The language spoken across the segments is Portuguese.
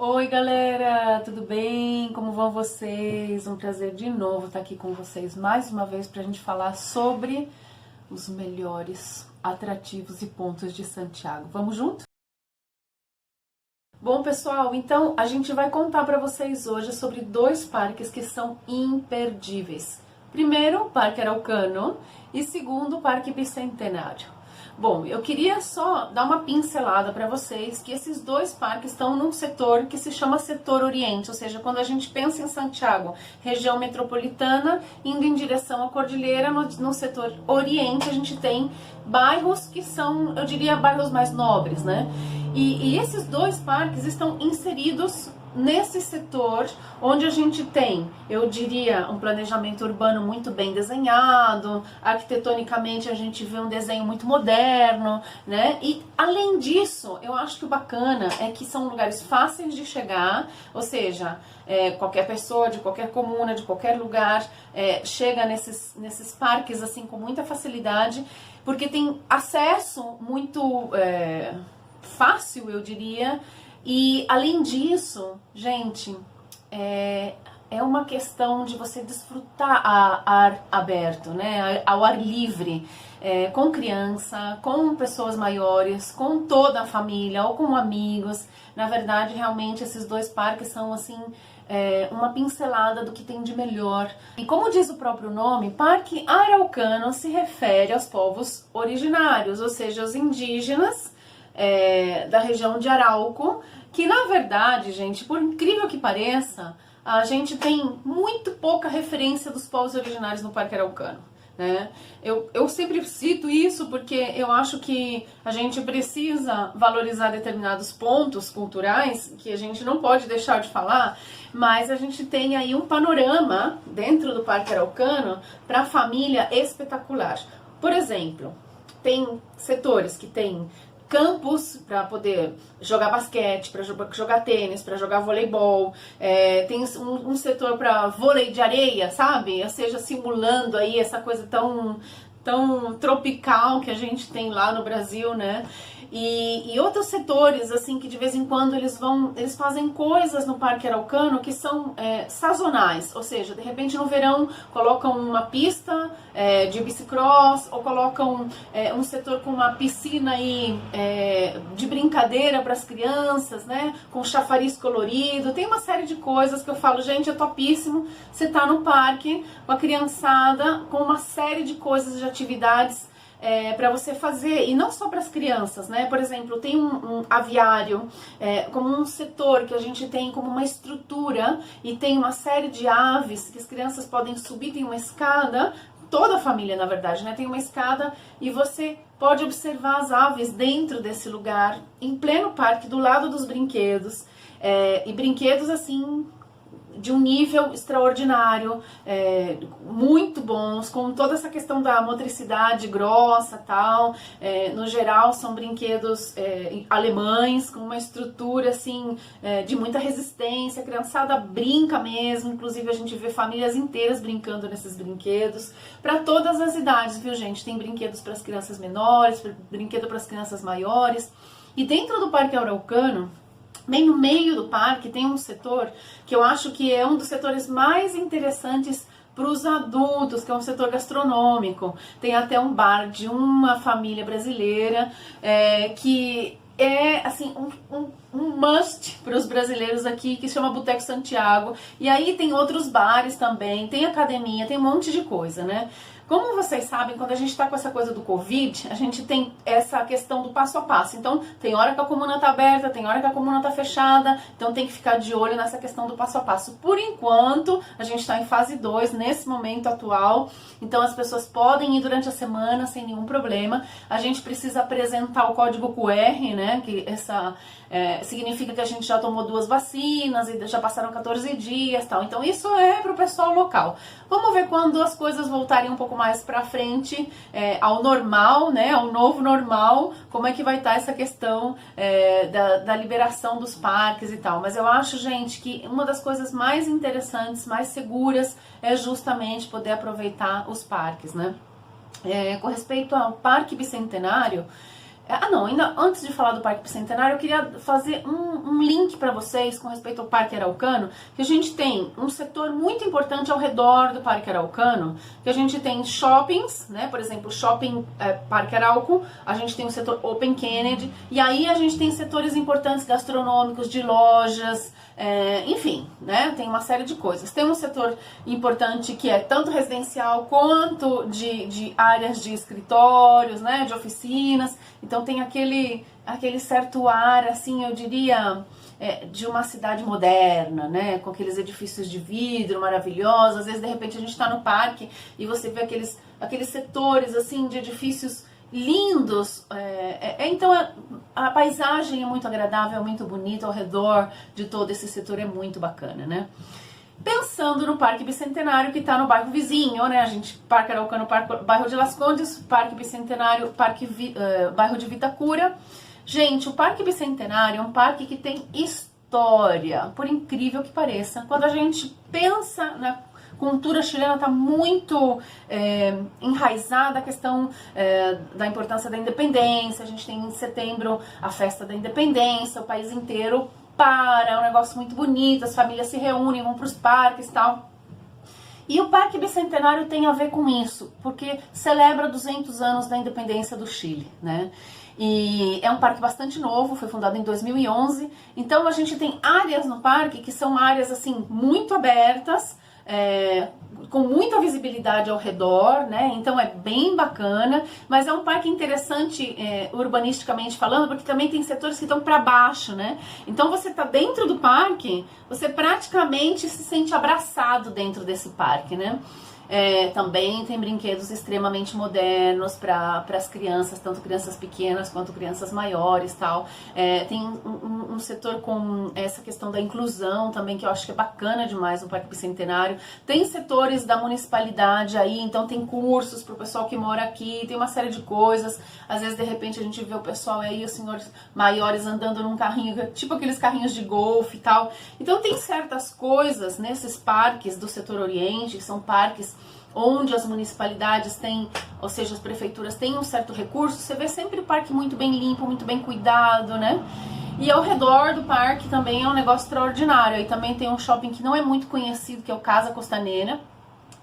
Oi galera, tudo bem? Como vão vocês? Um prazer de novo estar aqui com vocês mais uma vez para a gente falar sobre os melhores atrativos e pontos de Santiago. Vamos junto? Bom pessoal, então a gente vai contar para vocês hoje sobre dois parques que são imperdíveis. Primeiro, o Parque Araucano e segundo, o Parque Bicentenário. Bom, eu queria só dar uma pincelada para vocês que esses dois parques estão num setor que se chama setor Oriente, ou seja, quando a gente pensa em Santiago, região metropolitana, indo em direção à cordilheira, no setor Oriente a gente tem bairros que são, eu diria, bairros mais nobres, né? E esses dois parques estão inseridos nesse setor onde a gente tem, eu diria, um planejamento urbano muito bem desenhado, arquitetonicamente a gente vê um desenho muito moderno, né? E além disso, eu acho que o bacana é que são lugares fáceis de chegar, ou seja, qualquer pessoa de qualquer comuna, de qualquer lugar, chega nesses parques assim com muita facilidade, porque tem acesso muito fácil, eu diria. E além disso, gente, é uma questão de você desfrutar a ar aberto, né? Ao ar livre, com criança, com pessoas maiores, com toda a família ou com amigos. Na verdade, realmente, esses dois parques são assim uma pincelada do que tem de melhor. E como diz o próprio nome, Parque Araucano se refere aos povos originários, ou seja, os indígenas da região de Arauco, que na verdade, gente, por incrível que pareça, a gente tem muito pouca referência dos povos originários no Parque Araucano, né? Eu sempre cito isso porque eu acho que a gente precisa valorizar determinados pontos culturais que a gente não pode deixar de falar, mas a gente tem aí um panorama dentro do Parque Araucano para a família espetacular. Por exemplo, tem setores que tem campos para poder jogar basquete, para jogar tênis, para jogar voleibol, tem um setor para vôlei de areia, sabe? Ou seja, simulando aí essa coisa tão tropical que a gente tem lá no Brasil, né? E outros setores, assim, que de vez em quando eles fazem coisas no Parque Araucano que são sazonais, ou seja, de repente no verão colocam uma pista de bicicross, ou colocam um setor com uma piscina aí de brincadeira para as crianças, né, com chafariz colorido, tem uma série de coisas que eu falo, gente, é topíssimo você tá no parque com a criançada, com uma série de coisas, de atividades para você fazer, e não só para as crianças, né? Por exemplo, tem um aviário como um setor que a gente tem como uma estrutura, e tem uma série de aves que as crianças podem subir, tem uma escada, toda a família na verdade, né? Tem uma escada e você pode observar as aves dentro desse lugar, em pleno parque, do lado dos brinquedos, e brinquedos assim de um nível extraordinário, muito bons, com toda essa questão da motricidade grossa e tal. No geral são brinquedos alemães, com uma estrutura assim de muita resistência, a criançada brinca mesmo, inclusive a gente vê famílias inteiras brincando nesses brinquedos, para todas as idades, viu gente? Tem brinquedos para as crianças menores, brinquedo para as crianças maiores, e dentro do Parque Araucano, bem no meio do parque, tem um setor que eu acho que é um dos setores mais interessantes para os adultos, que é um setor gastronômico. Tem até um bar de uma família brasileira que é assim um must para os brasileiros aqui, que se chama Boteco Santiago. E aí tem outros bares também, tem academia, tem um monte de coisa, né? Como vocês sabem, quando a gente está com essa coisa do Covid, a gente tem essa questão do passo a passo. Então, tem hora que a comuna está aberta, tem hora que a comuna está fechada, então tem que ficar de olho nessa questão do passo a passo. Por enquanto, a gente está em fase 2, nesse momento atual, então as pessoas podem ir durante a semana sem nenhum problema. A gente precisa apresentar o código QR, né, que significa que a gente já tomou 2 vacinas e já passaram 14 dias, tal. Então, isso é para o pessoal local. Vamos ver quando as coisas voltarem um pouco mais pra frente, ao normal, né, ao novo normal, como é que vai estar essa questão da liberação dos parques e tal. Mas eu acho, gente, que uma das coisas mais interessantes, mais seguras, é justamente poder aproveitar os parques, né. Com respeito ao Parque Bicentenário, Não, ainda antes de falar do Parque Bicentenário, eu queria fazer um link para vocês com respeito ao Parque Araucano, que a gente tem um setor muito importante ao redor do Parque Araucano, que a gente tem shoppings, né, por exemplo, Shopping Parque Arauco, a gente tem o setor Open Kennedy, e aí a gente tem setores importantes gastronômicos, de lojas, enfim, né, tem uma série de coisas. Tem um setor importante que é tanto residencial quanto de áreas de escritórios, né, de oficinas. Então tem aquele certo ar, assim, eu diria, de uma cidade moderna, né, com aqueles edifícios de vidro maravilhosos. Às vezes, de repente, a gente está no parque e você vê aqueles setores, assim, de edifícios lindos. Então a paisagem é muito agradável, é muito bonita ao redor de todo esse setor, é muito bacana, né? Pensando no Parque Bicentenário, que está no bairro vizinho, né? A gente, Parque Araucano, bairro de Las Condes, Parque Bicentenário, bairro de Vitacura. Gente, o Parque Bicentenário é um parque que tem história, por incrível que pareça. Quando a gente pensa na cultura chilena, está muito enraizada a questão da importância da independência. A gente tem em setembro a festa da independência, o país inteiro é um negócio muito bonito, as famílias se reúnem, vão para os parques e tal. E o Parque Bicentenário tem a ver com isso, porque celebra 200 anos da independência do Chile, né? E é um parque bastante novo, foi fundado em 2011, então a gente tem áreas no parque que são áreas, assim, muito abertas, com muita visibilidade ao redor, né? Então é bem bacana, mas é um parque interessante urbanisticamente falando, porque também tem setores que estão para baixo, né? Então você tá dentro do parque, você praticamente se sente abraçado dentro desse parque, né? Também tem brinquedos extremamente modernos para as crianças, tanto crianças pequenas quanto crianças maiores, tal. Tem um setor com essa questão da inclusão também, que eu acho que é bacana demais no Parque Bicentenário. Tem setores da municipalidade aí, então tem cursos para o pessoal que mora aqui, tem uma série de coisas. Às vezes, de repente, a gente vê o pessoal aí, os senhores maiores andando num carrinho, tipo aqueles carrinhos de golfe e tal. Então tem certas coisas nesses parques do setor oriente, que são parques onde as municipalidades têm, ou seja, as prefeituras têm um certo recurso. Você vê sempre o parque muito bem limpo, muito bem cuidado, né? E ao redor do parque também é um negócio extraordinário. Aí também tem um shopping que não é muito conhecido, que é o Casa Costaneira.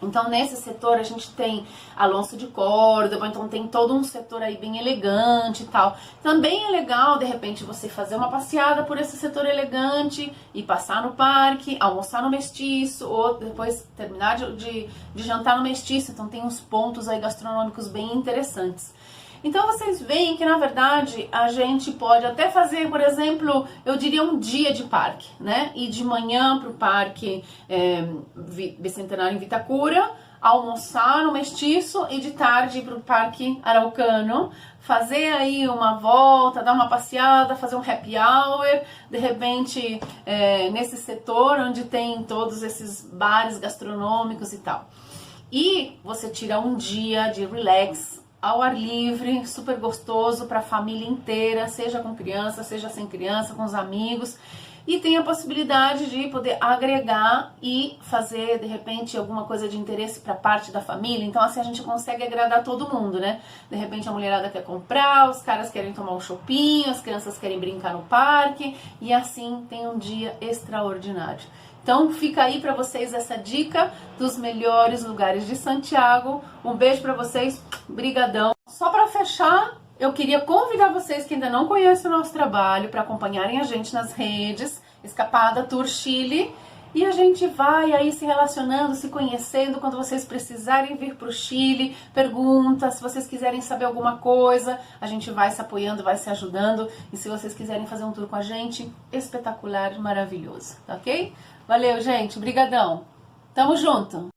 Então nesse setor a gente tem Alonso de Córdoba, então tem todo um setor aí bem elegante e tal. Também é legal, de repente, você fazer uma passeada por esse setor elegante e passar no parque, almoçar no Mestiço, ou depois terminar de jantar no Mestiço. Então tem uns pontos aí gastronômicos bem interessantes. Então vocês veem que, na verdade, a gente pode até fazer, por exemplo, eu diria um dia de parque, né? Ir de manhã para o Parque Bicentenário em Vitacura, almoçar no Mestiço e de tarde ir para o Parque Araucano, fazer aí uma volta, dar uma passeada, fazer um happy hour, de repente nesse setor onde tem todos esses bares gastronômicos e tal. E você tira um dia de relax, ao ar livre, super gostoso para a família inteira, seja com criança, seja sem criança, com os amigos. E tem a possibilidade de poder agregar e fazer, de repente, alguma coisa de interesse para parte da família. Então, assim, a gente consegue agradar todo mundo, né? De repente, a mulherada quer comprar, os caras querem tomar um chopinho, as crianças querem brincar no parque. E assim, tem um dia extraordinário. Então fica aí para vocês essa dica dos melhores lugares de Santiago. Um beijo para vocês, brigadão. Só para fechar, eu queria convidar vocês que ainda não conhecem o nosso trabalho para acompanharem a gente nas redes, Escapada Tour Chile. E a gente vai aí se relacionando, se conhecendo. Quando vocês precisarem vir para o Chile, pergunta. Se vocês quiserem saber alguma coisa, a gente vai se apoiando, vai se ajudando. E se vocês quiserem fazer um tour com a gente, espetacular, maravilhoso, tá ok? Valeu, gente. Brigadão. Tamo junto.